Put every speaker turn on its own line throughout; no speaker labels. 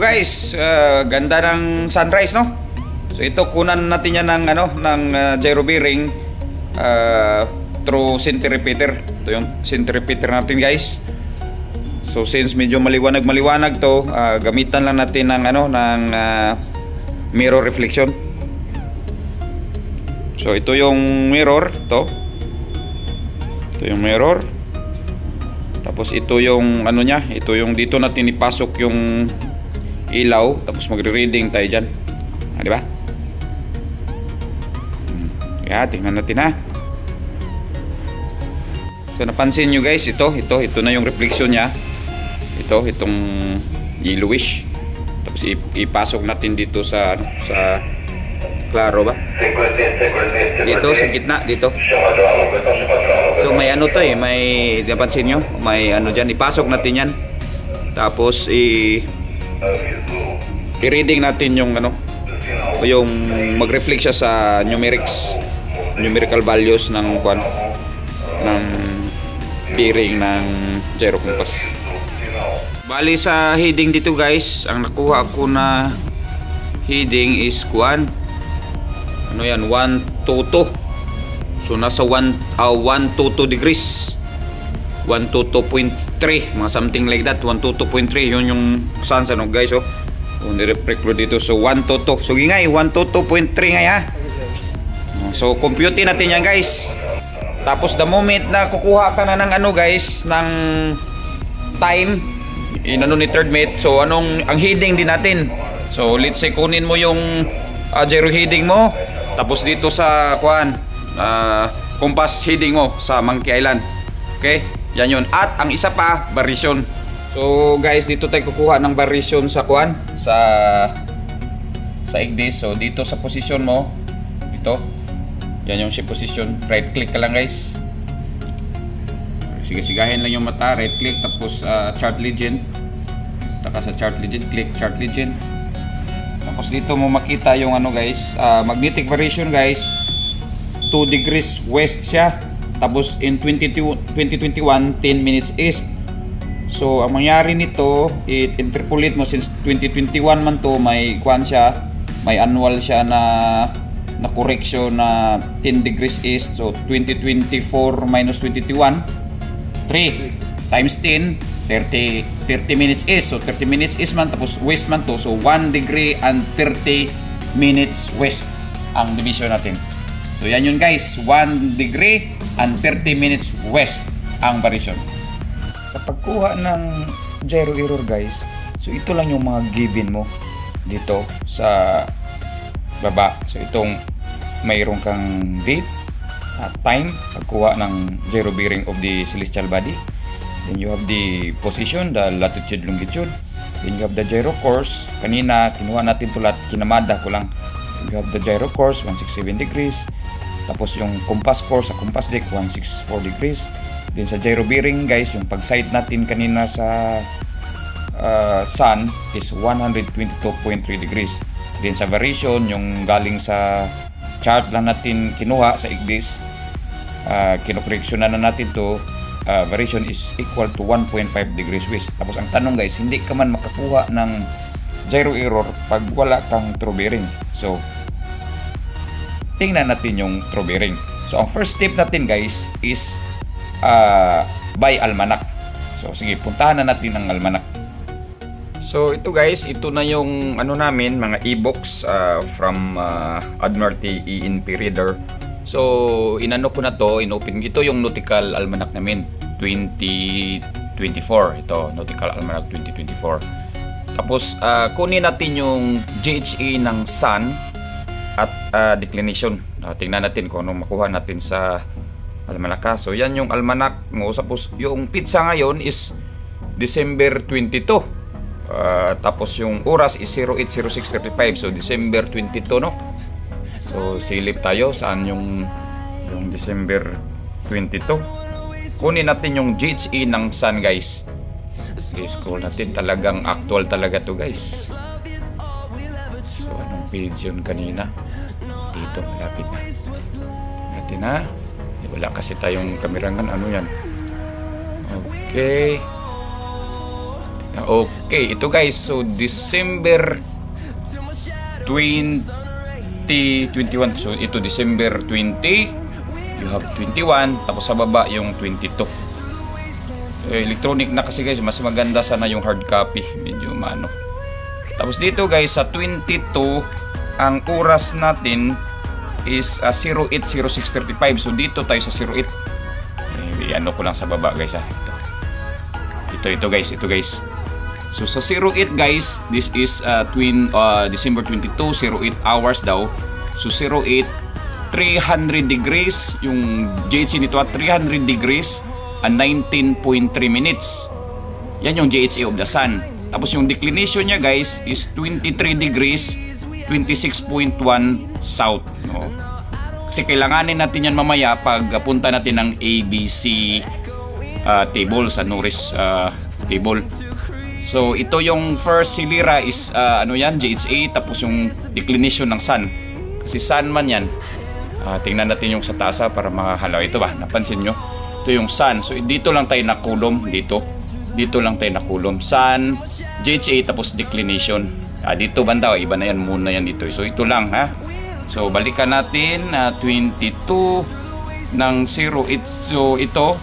Guys, ganda ng sunrise, no? So ito kunan natin yan ng gyro bearing through center repeater. Ito yung center repeater natin, guys. So since medyo maliwanag to, gamitan lang natin ng mirror reflection. So ito yung mirror, ito yung mirror. Tapos ito yung ito yung dito natin ipasok yung ilaw, tapos magre-reading tayo dyan. Di ba? Kaya tingnan natin, ha. So napansin nyo, guys, ito na yung reflection nya. Itong yellowish. Tapos ipasok natin dito sa klaro ba? Dito sa gitna, dito. So may may napansin nyo? May dyan, ipasok natin yan. Tapos i-reading natin yung yung mag-reflect siya sa numerical values ng bearing ng gyro compass. Bali sa heading dito, guys, ang nakuha ko na heading is 122. So nasa 122 degrees, 122.3, mga something like that. 122.3 yun yung sans, guys, kung nireflect ko dito. So 122, so ngay 122.3 ngay, ha. So compute natin yan, guys. Tapos the moment na kukuha ka na ng guys, ng time ni third mate, so ang heading din natin. So let's say kunin mo yung gyro heading mo, tapos dito sa compass heading mo sa Monkey Island. Okay? Yan yun. At ang isa pa, variation. So guys, dito tayo kukuha ng variation sa sa ignis. So dito sa position mo, dito. Yan yung shape position. Right click ka lang, guys. Sigahin lang yung mata, right click, tapos chart legend. Taka sa chart legend, click chart legend. Tapos dito mo makita yung guys, magnetic variation, guys. 2 degrees west siya. Tapos in 2021, 10 minutes east. So ang mangyari nito, interpolate mo since 2021 man to, may siya, may annual siya na correction na 10 degrees east. So 2024 minus 2021, 3 times 10, 30 minutes east. So 30 minutes east man, tapos west man to. So 1 degree and 30 minutes west ang division natin. So yan yun, guys, 1 degree and 30 minutes west ang variation. Sa pagkuha ng gyro error, guys, so ito lang yung mga given mo dito sa baba. So itong mayroon kang date at time, pagkuha ng gyro bearing of the celestial body. Then you have the position, the latitude, longitude. Then you have the gyro course. Kanina kinuha natin ito lahat, kinamada ko lang. You have the gyro course, 167 degrees. Tapos yung compass course sa compass deck, 164 degrees. Then sa gyro bearing, guys, yung pag-sight natin kanina sa sun is 122.3 degrees. Then sa variation, yung galing sa chart lang natin kinuha sa ignis, kinokorreksyonan na natin to, variation is equal to 1.5 degrees west. Tapos ang tanong, guys, hindi ka man makakuha ng gyro error pag wala kang true bearing. So tingnan natin yung true bearing. So ang first step natin, guys, is buy almanac. So sige, puntahan na natin ang almanac. So ito, guys, ito na yung namin, mga e-books from Admiralty ENP Reader. So inano ko na to, inopen. Ito yung nautical almanac namin 2024. Ito, nautical almanac 2024. Tapos kunin natin yung GHE ng sun at declination. Tingnan natin kung anong makuha natin sa almanac. So yan yung almanac mo. Suppose yung pizza ngayon is December 22. Tapos yung oras is 08:06:35. So December 22, no? So silip tayo saan yung December 22. Kunin natin yung GHE ng sun, guys. I-scroll natin, talagang actual talaga to, guys. So anong page yun kanina? Dito, malapit na natin, ha? Wala kasi tayong kamerangan. Ano yan? Okay, Okay, ito guys, so December 2021. So ito December 20, you have 21, tapos sa baba yung 22. Electronic na kasi guys, mas maganda sana yung hard copy, medyo mano. Tapos dito guys, sa 22, ang oras natin is 08:06:35. So dito tayo sa 08. Ano ko lang sa baba guys, ito guys. So sa 08 guys, this is December 22, 08 hours daw. So 08, 300 degrees, yung GHC nito at 300 degrees and 19.3 minutes. Yan yung GHC of the sun. Tapos yung declination niya guys is 23 degrees, 26.1 south. No? Kasi kailanganin natin yan mamaya pag punta natin ng ABC table, sa Norris table. So ito yung first hilira is GHA, tapos yung declination ng sun. Kasi sun man yan. Tingnan natin yung sa tasa para makahalaw. Ito ba? Napansin nyo? Ito yung sun. So dito lang tayo nakulom. Dito lang tayo nakulom. Sun, GHA, tapos declination. Dito banda, iba na yan. Muna yan dito. So ito lang ha. So balikan natin 22 ng 08. So ito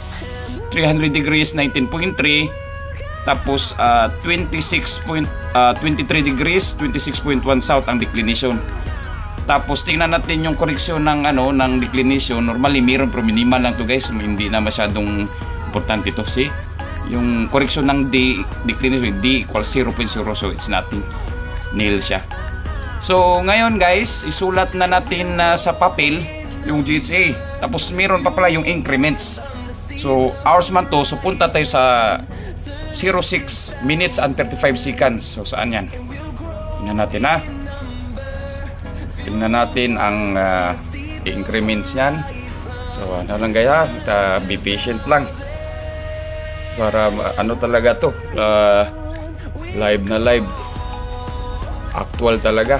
300 degrees, 19.3. Tapos 23 degrees, 26.1 south ang declination. Tapos tingnan natin yung correction ng ng declination. Normally meron pero minimal lang to guys. Hindi na masyadong importante ito. See? Yung correction ng declination, D equals 0.0, so it's nothing. Nil siya. So ngayon guys, isulat na natin sa papel yung GHA. Tapos meron pa pala yung increments. So hours man to. So punta tayo sa 06 minutes and 35 seconds. So saan yan? Tingnan natin ha. Tingnan natin ang increments yan. So ano lang kaya, be patient lang. Para talaga to, live na live. Actual talaga.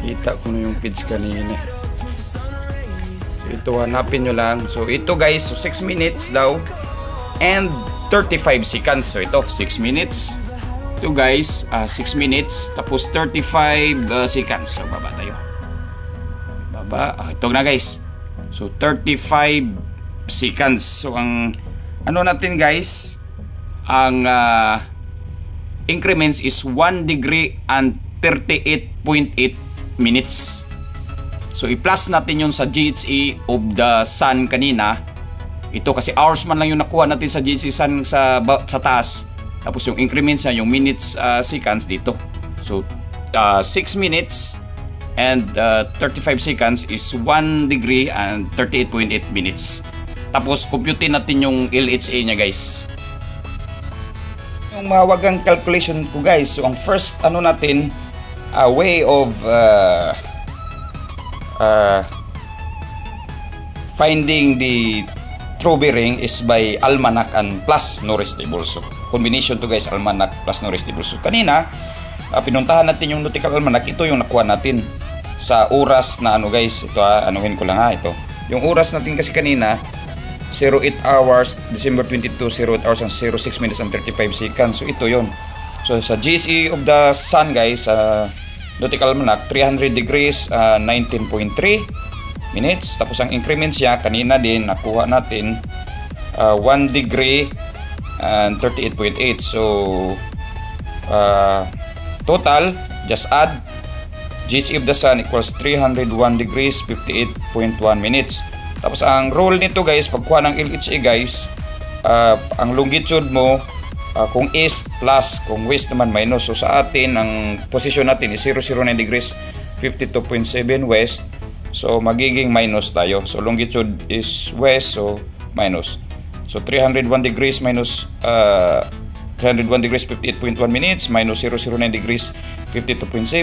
Kita ko na yung page kanina. So ito hanapin nyo lang. So ito guys, so 6 minutes daw and 35 seconds. So ito 6 minutes. Ito guys 6 minutes tapos 35 seconds. So baba tayo. Baba. Ito na guys. So 35 seconds. So ang natin guys, ang increments is 1 degree and 38.8 minutes. So i-plus natin yun sa GHA of the sun kanina. Ito kasi hours man lang yung nakuha natin sa GHC sun sa taas. Tapos yung increments niya, yung minutes, seconds dito. So 6 minutes and 35 seconds is 1 degree and 38.8 minutes. Tapos computein natin yung LHA niya guys. Yung mawagang calculation ko guys. So ang first natin, way of finding the true bearing is by almanac and plus Norris table. So combination to guys, almanac plus Norris table. So kanina pinuntahan natin yung nautical almanac. Ito yung nakuha natin sa oras na guys. Ito anuhin ko lang ito. Yung oras natin kasi kanina 08 hours, December 22, 08 hours and 06 minutes and 35 seconds. So ito yon. So sa GHC of the sun guys, nautical almanac 300 degrees, 19.3 minutes. Tapos ang increments niya kanina din nakuha natin 1 degree and 38.8. So total, just add GHC of the sun equals 301 degrees 58.1 minutes. Tapos ang rule nito guys, pagkuha ng LHA guys, ang longitude mo kung east plus, kung west naman minus. So sa atin ang position natin is 009 degrees 52.7 west. So magiging minus tayo. So longitude is west, so minus. So 301 degrees minus 301 degrees 58.1 minutes minus 009 degrees 52.7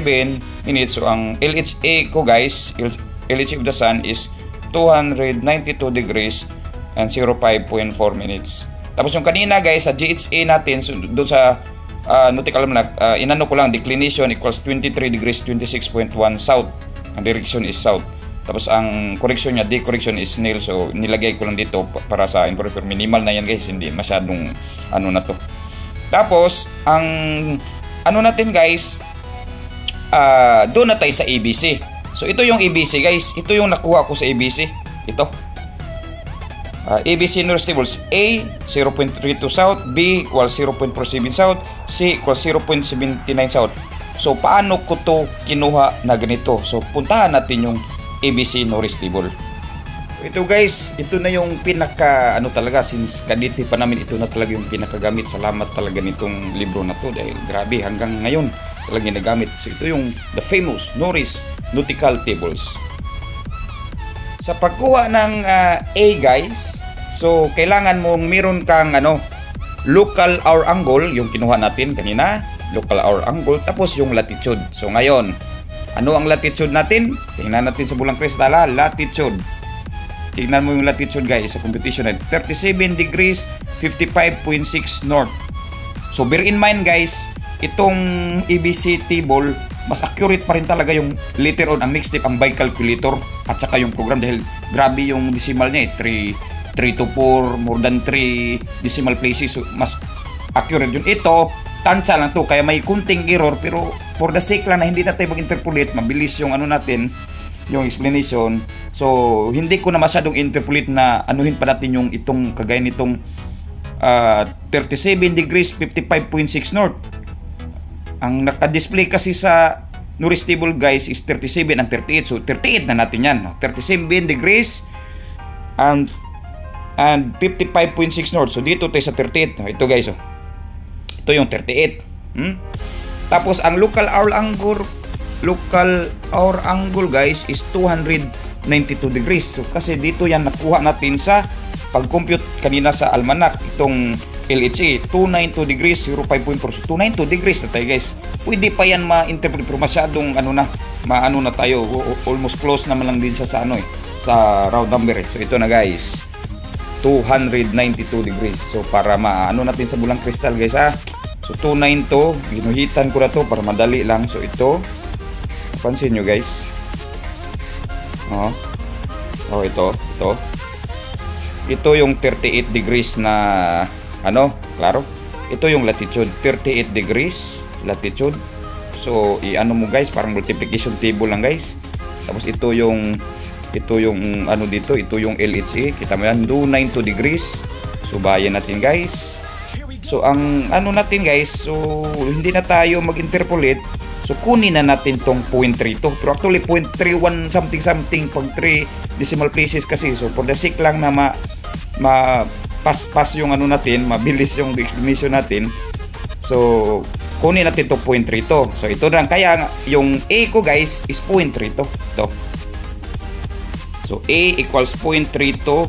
minutes. So ang LHA ko guys, LHA of the sun is 292 degrees and 05.4 minutes. Tapos yung kanina guys sa GHA natin, so doon sa nautical almanac, inano ko lang declination equals 23 degrees 26.1 south. Ang direction is south. Tapos ang correction niya, decorrection is nil. So nilagay ko lang dito para sa information. Minimal na yan guys, hindi masyadong na to. Tapos, ang ano natin guys, doon na tayo sa ABC. So, ito yung ABC guys. Ito yung nakuha ko sa ABC. Ito. ABC Norris tables. A, 0.32 south. B, equals 0.47 south. C, equals 0.79 south. So, paano ko to kinuha na ganito? So, puntahan natin yung ABC Norris table. Ito guys, ito na yung pinaka ano talaga, since kaditi pa namin, ito na talaga yung pinakagamit. Salamat talaga nitong libro na to dahil grabe hanggang ngayon talaga ginagamit. So ito yung the famous Norris nautical tables. Sa pagkuha ng A guys, so kailangan mong meron kang ano, local hour angle, yung kinuha natin kanina, local hour angle, tapos yung latitude. So ngayon, ano ang latitude natin? Tingnan natin sa bulang kristal, latitude. Tingnan mo yung latitude guys sa computation na 37 degrees 55.6 north. So bear in mind guys, itong ABC table mas accurate pa rin talaga yung later on ang next step ang by calculator at saka yung program dahil grabe yung decimal niya 3 to 4 more than 3 decimal places, so mas accurate yun. Ito tansa lang to kaya may kunting error pero for the sake lang na hindi na tayo mag-interpolate, mabilis yung ano natin yung explanation. So hindi ko na masyadong interpolate na anuhin pa natin yung itong kagaya nitong 37 degrees 55.6 north. Ang naka-display kasi sa Norris table guys is 37 and 38. So 38 na natin yan, 37 degrees and 55.6 north. So dito tayo sa 38. Ito guys, ito yung 38. Tapos ang local hour angle guys is 292 degrees. So kasi dito yan nakuha natin sa pag-compute kanina sa almanac, itong LHA 292 degrees 0.5.4. So 292 degrees na tayo guys. Pwede pa yan ma-interpret pero masyadong ano na, maano na tayo, almost close naman lang din sa ano sa round number. So ito na guys, 292 degrees. So para maano natin sa bulang kristal guys So 292, ginuhitan ko na to para madali lang. So ito, pansin nyo guys, ito yung 38 degrees na ano, klaro, ito yung latitude, 38 degrees latitude. So i-ano mo guys, parang multiplication table lang guys. Tapos ito yung ano dito, ito yung LHA, kita mo yan, 292 degrees. So bayan natin guys. So ang ano natin guys, so hindi na tayo mag-interpolate. So kunin na natin tong 0.32. Pero actually 0.31 something pag 3 decimal places kasi. So for the sake lang na pass yung ano natin, mabilis yung explanation natin. So kunin natin to 0.32. So ito lang, kaya yung A ko guys is 0.32. Ito. So A equals 0.32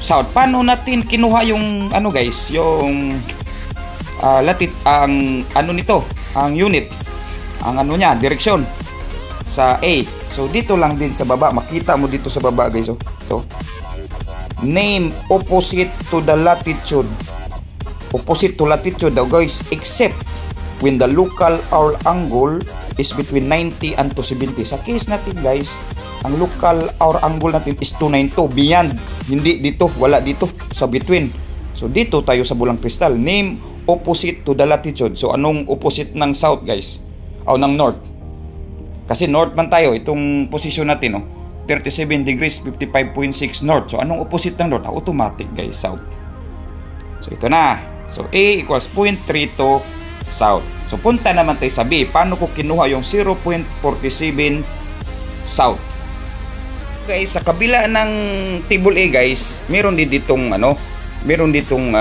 south. Paano natin kinuha yung ano guys, yung ang ano nito, ang unit, ang ano niya, direksyon sa A. So dito lang din sa baba, makita mo dito sa baba guys, ito. Name opposite to the latitude. Opposite to latitude daw guys, except when the local hour angle is between 90 and 270. Sa case natin guys, ang local hour angle natin is 292 beyond, hindi dito, wala dito sa between. So dito tayo sa bulang kristal, name opposite to the latitude. So anong opposite ng south guys? O ng north, kasi north man tayo, itong position natin 37 degrees 55.6 north. So anong opposite ng north? Automatic guys, south. So ito na. So A equals 0.32 south. So punta naman tayo sa B. Paano ko kinuha yung 0.47 south? Guys, sa kabila ng table A guys, meron din ditong ano, meron ditong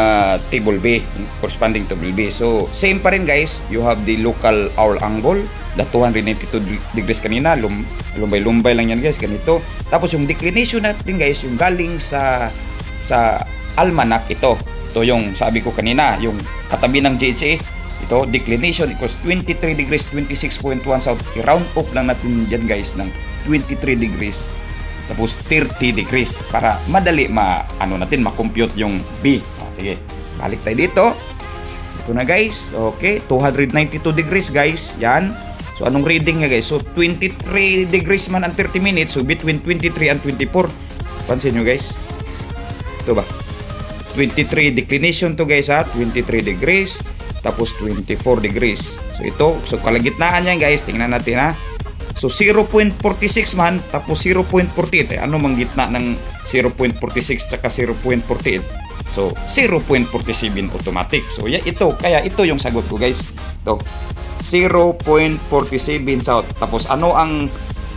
table B, corresponding to table B. So same pa rin guys, you have the local hour angle, the 292 degrees kanina, lumbay-lumbay lang yan guys, ganito. Tapos yung declination natin guys, yung galing sa almanac, ito yung sabi ko kanina, yung katabi ng GHA, ito, declination equals 23 degrees 26.1 south. I-round off lang natin dyan guys ng 23 degrees tapos 30 degrees para madali ano natin, ma-compute yung B. Sige, balik tayo dito. Ito na guys, okay, 292 degrees guys, yan. So anong reading nga guys? So 23 degrees man ang 30 minutes, so between 23 and 24. Pansin nyo guys, ito ba? 23 declination to guys ha, 23 degrees, tapos 24 degrees. So ito, so kalagitnaan yan guys, tingnan natin ha. So 0.46 man, tapos 0.48, ano mang gitna ng 0.46 tsaka 0.48? So 0.47 automatic. So ito, kaya ito yung sagot ko guys. Ito, 0.47 south. Tapos ano ang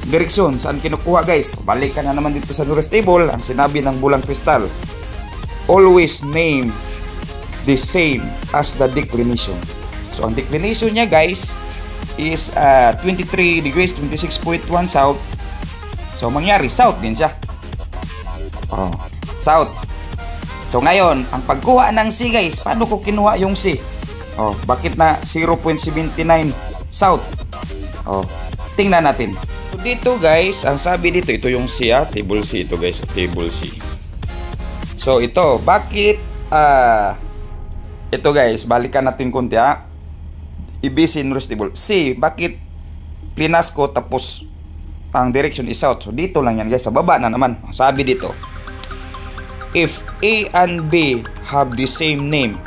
direksyon? Saan kinukuha guys? Balik ka na naman dito sa Norris table. Ang sinabi ng Bulang Kristal, always name the same as the declination. So ang declination niya guys is 23 degrees, 26.1 south. So mangyari south din siya. Oh, south. So ngayon, ang pagkuha ng C guys, paano ko kinuha yung C? Oh, bakit na 0.79 south? Oh, tingnan natin. So dito guys, ang sabi dito, ito yung C ha, table C ito guys, table C. So ito, bakit ito guys, balikan natin konti ha. ABC Norris table C, bakit plinas ko tapos ang direction is south? So dito lang yan guys, sa baba na naman. Sabi dito, if A and B have the same name,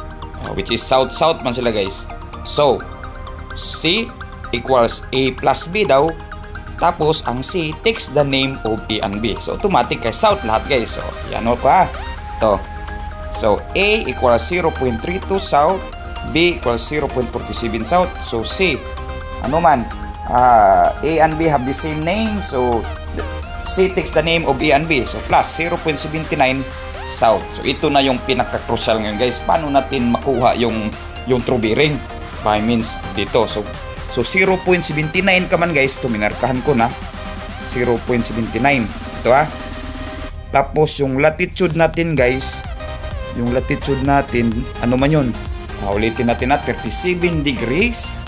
which is south man sila guys, so C equals A plus B daw. Tapos ang C takes the name of A and B, so automatic kay south lahat guys. So yan o ka to. So A equals 0.32 south, B equals 0.47 south. So C, ano man, A and B have the same name, so C takes the name of A and B, so plus 0.79 south. So ito na yung pinaka-crucial ngayon guys. Paano natin makuha yung true bearing? By means dito. So 0.79 ka man guys. Ito minarkahan ko na 0.79. Ito ha. Tapos yung latitude natin guys, yung latitude natin, ano man yun, ulitin natin na 37 degrees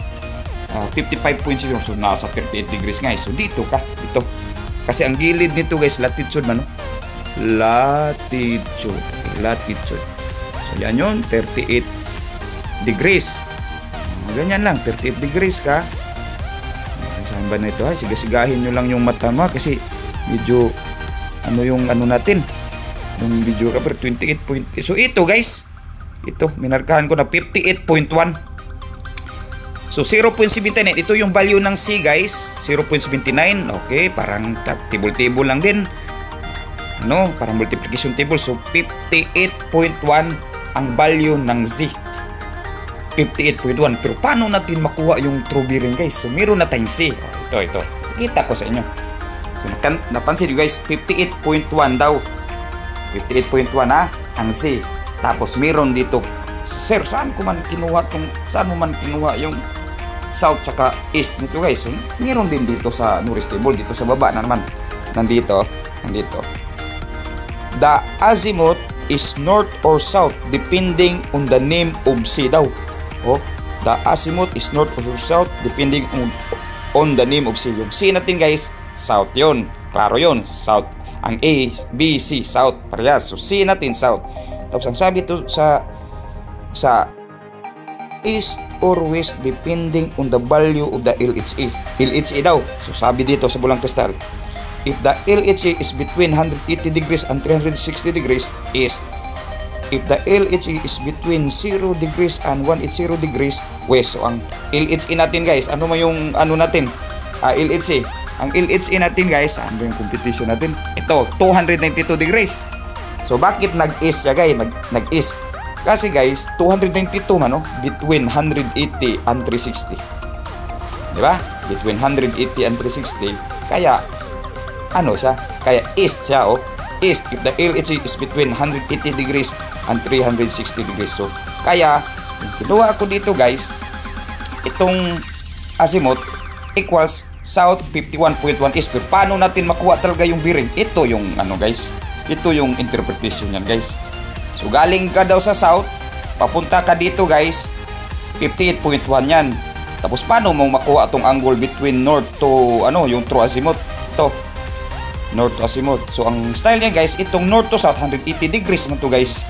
55.0. So nasa 38 degrees guys. So dito ka, dito. Kasi ang gilid nito guys, latitude man, no? Latitude. So yan yun, 38 degrees. Ganyan lang, 38 degrees ka. Saan ba na ito ha? Sigasigahin nyo lang yung mata mo kasi medyo ano yung ano natin, yung video ka, pero 28.8. So ito guys, ito minarkahan ko na 58.1. So 0.79, ito yung value ng C guys, 0.79. Okay, parang table lang din, ano, parang multiplication table. So 58.1 ang value ng Z, 58.1. Pero paano natin makuha yung true bearing guys? So meron na tayong C. Ito kita ko sa inyo. So napansin nyo guys, 58.1 daw, 58.1 ha, ang Z. Tapos meron dito, sir, saan mo man kinuha yung south tsaka east nito guys? So meron din dito sa Norris table, dito sa baba na naman, nandito. The azimuth is north or south depending on the name of C daw. Oh, the azimuth is north or south depending on the name of C. Yung C natin guys, south yun, klaro yun, south. Ang A, B, C, south, parehas. So C natin south. Tapos ang sabi to sa east or west depending on the value of the LHA. LHA daw. So sabi dito sa Bulang Kristal, if the LHA is between 180 degrees and 360 degrees east. If the LHA is between 0 degrees and 180 degrees west. So ang LHA natin guys, ano mo yung ano natin? LHA. Ang LHA natin guys, ano yung competition natin? Ito, 292 degrees. So bakit nag-east siya guys? Nag-east. Kasi guys, 292 man, no? Between 180 and 360. Di ba? Between 180 and 360. Kaya, ano siya? Kaya east siya, oh. East, if the LHA is between 180 degrees and 360 degrees. So, kaya, kinuha ako dito guys, itong azimuth equals south 51.1 east. Pero paano natin makuha talaga yung bearing? Ito yung ano guys, ito yung interpretation yan guys. So galing ka daw sa south, papunta ka dito guys, 58.1 yan. Tapos paano mo makuha itong angle between north to ano, yung true azimuth? Ito, north to azimuth. So ang style niya guys, itong north to south 180 degrees man to guys.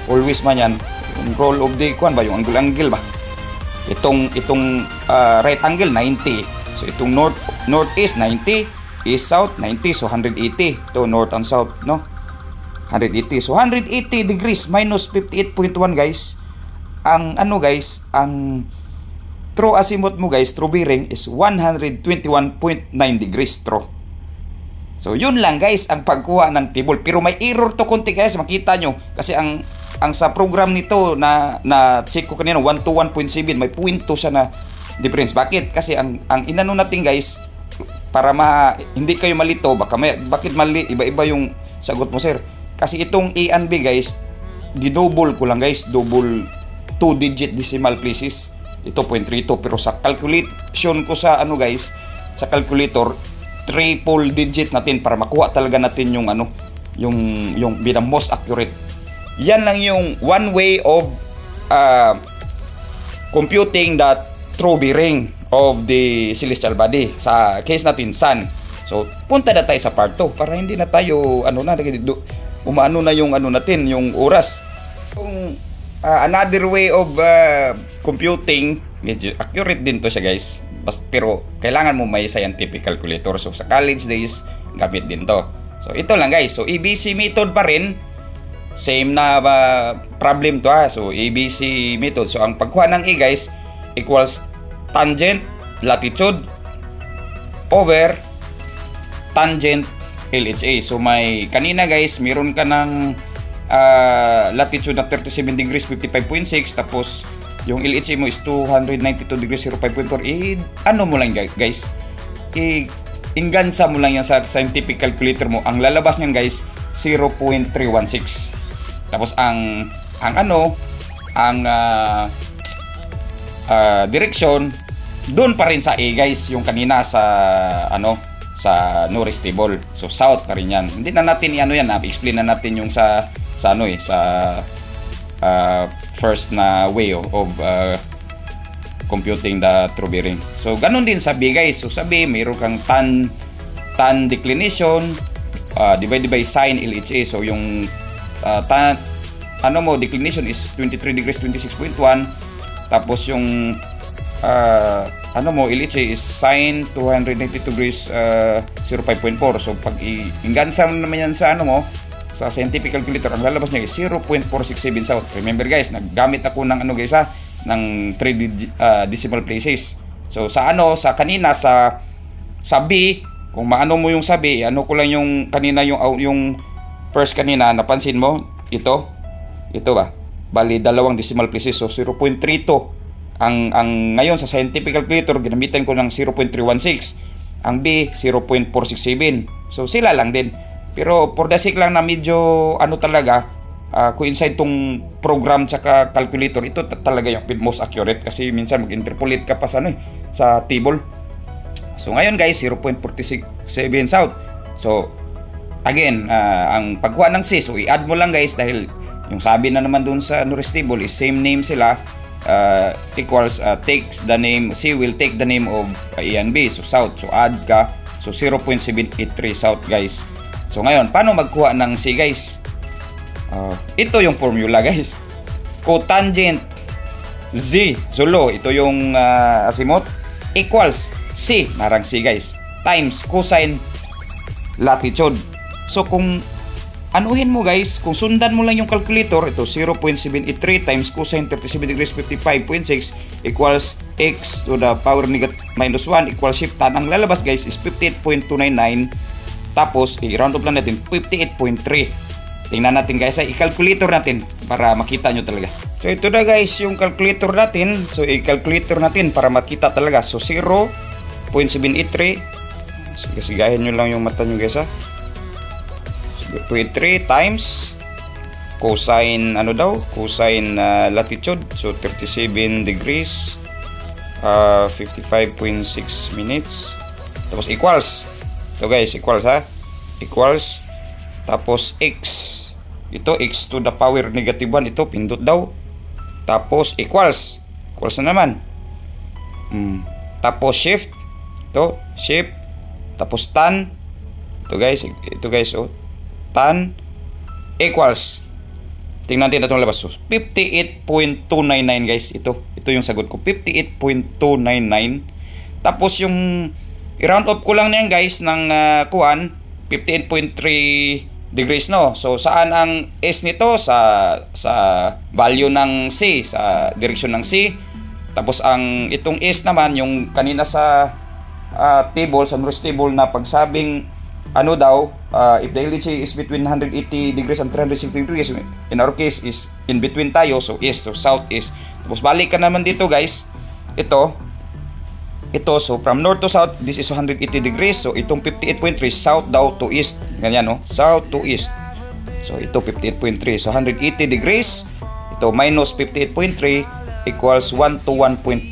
Always man yan. Yung roll of the kuan ba, yung angle ba? Itong right angle 90. So itong north east 90, east south 90, so 180. Ito north and south, no? 180. So 180 degrees minus 58.1 guys. Ang ano guys, ang true azimuth mo guys, true bearing is 121.9 degrees true. So yun lang guys ang pagkuha ng table. Pero may error to konti guys, makita nyo. Kasi ang sa program nito na check ko kanina 1 to 1.7, may 0.2 siya na difference. Bakit? Kasi ang inano natin guys, para hindi kayo malito, bakit mali, iba-iba yung sagot mo sir. Kasi itong A and B guys, di-double ko lang guys, double 2-digit decimal places. Ito 0.32, pero sa calculation ko sa ano guys, sa calculator, triple digit natin para makuha talaga natin yung ano, yung bilang most accurate. Yan lang yung one way of computing the true bearing of the celestial body. Sa case natin, sun. So, punta na tayo sa part 2 para hindi na tayo umaano na yung ano natin, yung oras. Kung another way of computing, medyo accurate din to siya guys. Pero kailangan mo may scientific calculator. So sa college days, gamit din to. So ito lang guys. So ABC method pa rin. Same na problem to ha. So ABC method. So ang pagkuha ng A guys equals tangent latitude over tangent LHA. So may kanina guys, meron ka ng latitude na 37 degrees 55.6, tapos yung LHA mo is 292 degrees 05.4. Ano mo lang guys, ingansa mo lang yan sa scientific calculator mo. Ang lalabas niyan guys 0.316. Tapos ang direction doon pa rin sa A guys, yung kanina sa sa Norris table. So south pa rin yan. Hindi na natin explain na natin yung sa first na way of computing the true bearing. So ganun din sa B guys. So sa B mayroon kang tan declination divided by sine LHA. So yung declination is 23 degrees 26.1, tapos yung LHA is sine 292 degrees 05.4. So pag ingansa mo naman yan sa sa scientific calculator, ang lalabas niya is 0.467 south. Remember guys, naggamit ako ng ng 3 decimal places. So sa kanina sa B, kung maano mo yung sa B, ko lang yung kanina yung first kanina, napansin mo ito ba? Bali 2 decimal places, so 0.32. Ang ngayon sa scientific calculator ginamitan ko ng 0.316. Ang B 0.467. So sila lang din. Pero for the sake lang na medyo talaga coincide tong program tsaka calculator, ito talaga yung most accurate kasi minsan mag-interpolate ka pa sa table. So ngayon guys 0.467 south. So again, ang pagkuha ng C, so i-add mo lang guys dahil yung sabi na naman dun sa Norris table is same name sila. Equals takes the name, C will take the name of A and B, so south. So add ka, so 0.783 south guys. So ngayon, paano magkuha ng C guys? Ito yung formula guys. Cotangent Z Zulu, ito yung azimuth, equals C, narang C guys, times cosine latitude. So kung anuhin mo guys, kung sundan mo lang yung calculator, ito 0.783 times cosine 37 degrees 55.6 equals x to the power minus 1 equals shift tan. Ang lalabas guys is 58.299. Tapos i-round up lang natin 58.3. Tingnan natin guys, i-calculator natin para makita nyo talaga. So ito na guys yung calculator natin. So i-calculator natin para makita talaga. So 0.783. Sigahin nyo lang yung mata nyo guys ha. 0.3 times cosine cosine latitude, so 37 degrees 55.6 minutes, tapos equals ito guys, equals equals, tapos x, ito x to the power negative 1, ito pindot daw, tapos equals na naman, tapos shift, ito shift, tapos tan, ito guys tan equals, tingnan natin itong labas, so 58.299 guys. Ito yung sagot ko, 58.299. Tapos yung i-round up ko lang na yan guys ng 58.3 degrees, no? So saan ang S nito? Sa value ng C, sa direksyon ng C. Tapos ang itong S naman, yung kanina sa table, sa Norris table na pagsabing ano daw, if the LHC is between 180 degrees and 360 degrees, in our case is in between tayo, so east, so south east. Tapos balik ka naman dito guys, ito, so from north to south, this is 180 degrees, so itong 58.3 south daw to east, ganyan, no? South to east. So ito 58.3, so 180 degrees, ito minus 58.3 equals 1 to 1.7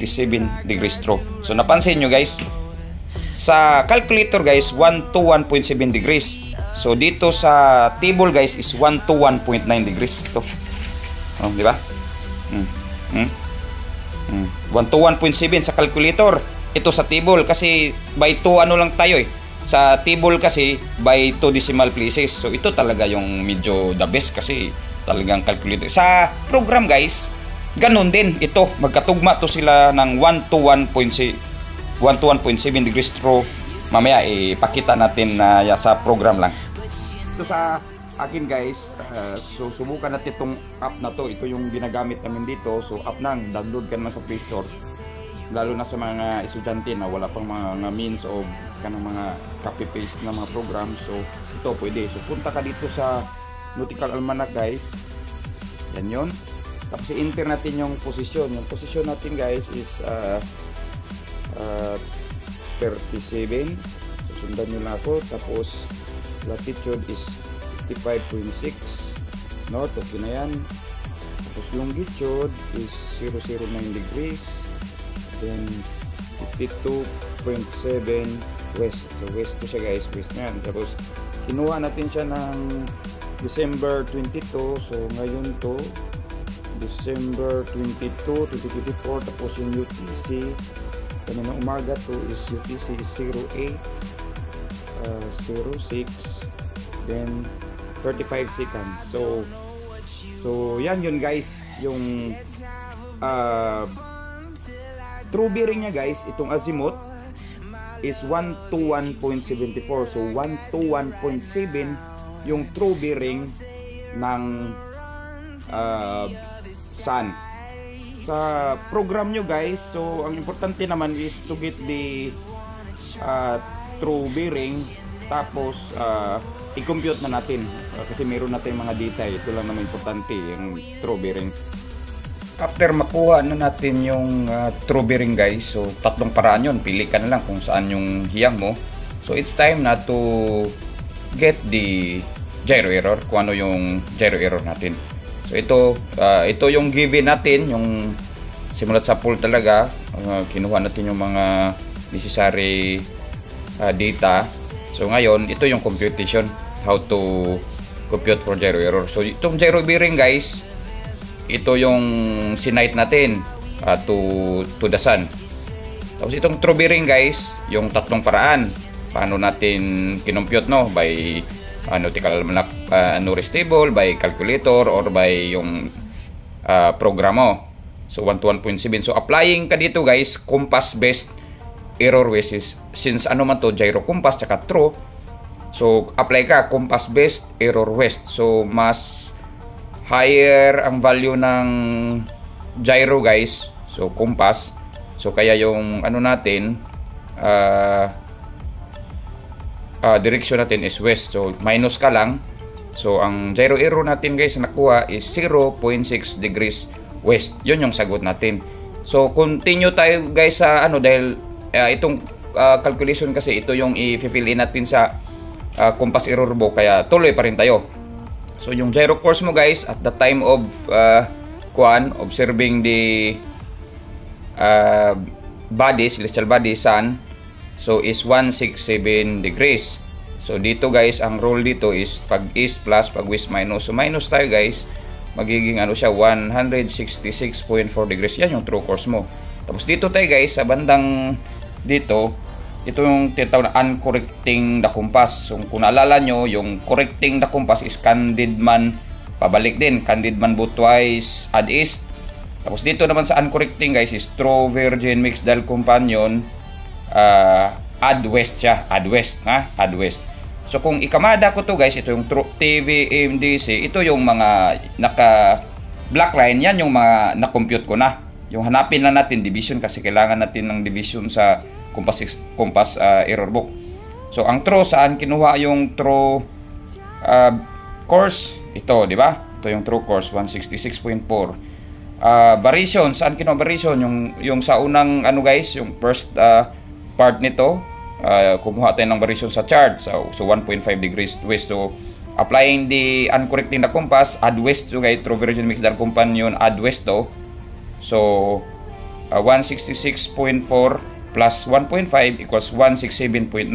degrees true. So napansin nyo guys, sa calculator guys, 1 to 1.7 degrees. So dito sa table guys is 1 to 1.9 degrees. Ito. Oh, di ba? 1 to 1.7 sa calculator. Ito sa table kasi by 2 ano lang tayo eh. Sa table kasi by 2 decimal places. So ito talaga yung medyo the best kasi talagang calculator. Sa program guys, ganun din ito. Magkatugma to sila ng 1 to 1.7 degrees true. Mamaya ipakita natin sa program lang. Ito sa akin guys, so subukan natin itong app na to. Ito yung ginagamit namin dito. So app nang download ka naman sa Play Store. Lalo na sa mga estudyante na wala pang mga means of kanang mga copy paste na mga program. So ito pwede. So punta ka dito sa Nautical Almanac guys. Yan yun. Tapos i-enter natin yung posisyon. Yung posisyon natin guys is 37. Sundan nyo lang ako. Tapos latitude is 55.6 north. Okay na yan. Tapos longitude is 009 degrees. Then 52.7 west. So west to siya guys. West na yan. Tapos kinuha natin siya ng December 22. So ngayon to December 22, 2024. Tapos yung UTC kanina umaga to is UTC is 08 06 then 35 seconds. So yan yun guys, yung true bearing nya guys, itong azimuth is 1 to 1.74. So 1 to 1.7 yung true bearing ng sun. Sa program nyo guys, so ang importante naman is to get the true bearing. Tapos i-compute na natin kasi meron natin mga data. Ito lang naman importante, yung true bearing. After makuha na natin yung true bearing guys, so tatlong paraan yun. Pili ka na lang kung saan yung hiyang mo. So it's time na to get the gyro error, kung ano yung gyro error natin. So ito yung given natin, yung simulat sa pool talaga. Kinuha natin yung mga necessary data. So ngayon, ito yung computation, how to compute for gyro error. So itong gyro bearing guys, ito yung sinight natin to the sun. Tapos itong true bearing guys, yung tatlong paraan paano natin kinompute, no? By nautical almanac, Norris table, by calculator, or by yung program mo. So 1 to 1.7. So applying ka dito guys, compass based error west is, since ano man to, gyro compass tsaka true. So apply ka compass based error west. So mas higher ang value ng gyro guys, so compass. So kaya yung ano natin, direction natin is west. So minus ka lang. So ang gyro error natin guys na nakuha is 0.6 degrees west. Yun yung sagot natin. So continue tayo guys sa ano, dahil itong calculation kasi ito yung i-fill in natin sa compass error book, kaya tuloy pa rin tayo. So yung gyro course mo guys at the time of observing the body, celestial body, sun, so is 167 degrees. So dito guys, ang rule dito is pag east plus, pag west minus. So minus tayo guys, magiging ano siya, 166.4 degrees. Yan yung true course mo. Tapos dito tayo guys, sa bandang dito, ito yung tinatawag na uncorrecting the compass. So kung naalala nyo, yung correcting the compass is candid man pabalik din, candid man both twice add east. Tapos dito naman sa uncorrecting guys is true virgin mixed dial companion, add west siya, add west, ha? Add west. So kung ikamada ko to guys, ito yung True TV AMDC, ito yung mga naka black line, yan yung mga na-compute ko na. Yung hanapin lang natin division kasi kailangan natin ng division sa compass error book. So ang true, saan kinuha yung true course? Ito, di ba? Ito yung true course 166.4. Variation, saan kinuha variation? Yung sa unang ano guys, yung first part nito, kumuha tayo ng variation sa chart. So 1.5 degrees west. So applying the uncorrect in the compass, add west to guys, true version mix dan companion, add west to. So 166.4 plus 1.5 equals 167.9.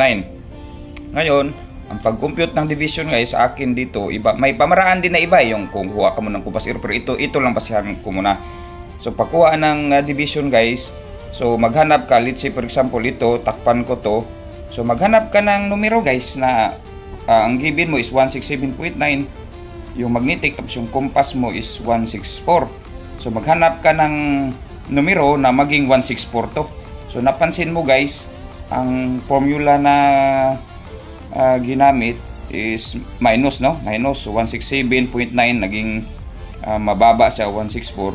Ngayon, ang pag-compute ng division guys sa akin dito, iba, may pamaraan din na iba yung kung kuha ka mo ng compass error, pero ito lang basihan ko muna. So pagkuha ng division guys, so maghanap ka, let's say for example ito, takpan ko to. So maghanap ka ng numero guys na ang given mo is 167.9, yung magnetic, tapos yung compass mo is 164. So maghanap ka ng numero na maging 164 to. So napansin mo guys, ang formula na ginamit is minus, no? Minus, so 167.9 naging mababa sa 164.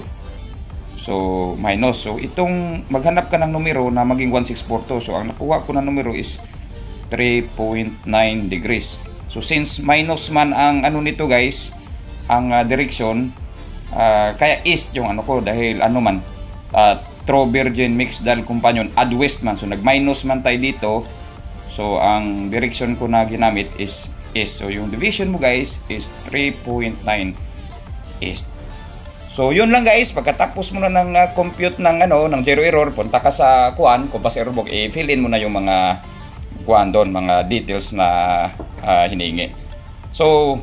So minus. So itong maghanap ka ng numero na maging 164 to. So ang nakuha ko na numero is 3.9 degrees. So since minus man ang ano nito guys, ang direction, kaya east yung ano ko dahil ano man, true virgin mix dal companion, add west man. So nag minus man tayo dito. So ang direction ko na ginamit is east. So yung division mo guys is 3.9 east. So yun lang guys, pagkatapos mo na ng compute ng ano, ng zero error, punta ka sa compass error book, i-fill in mo na yung mga doon, mga details na hiningi. So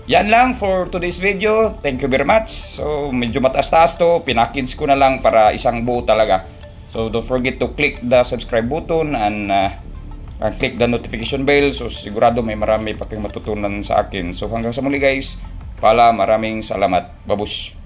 yan lang for today's video. Thank you very much. So medyo mataas-taas to, pinackage ko na lang para isang buo talaga. So don't forget to click the subscribe button and click the notification bell. So sigurado may marami pa kayong matutunan sa akin. So hanggang sa muli guys, maraming salamat. Babush.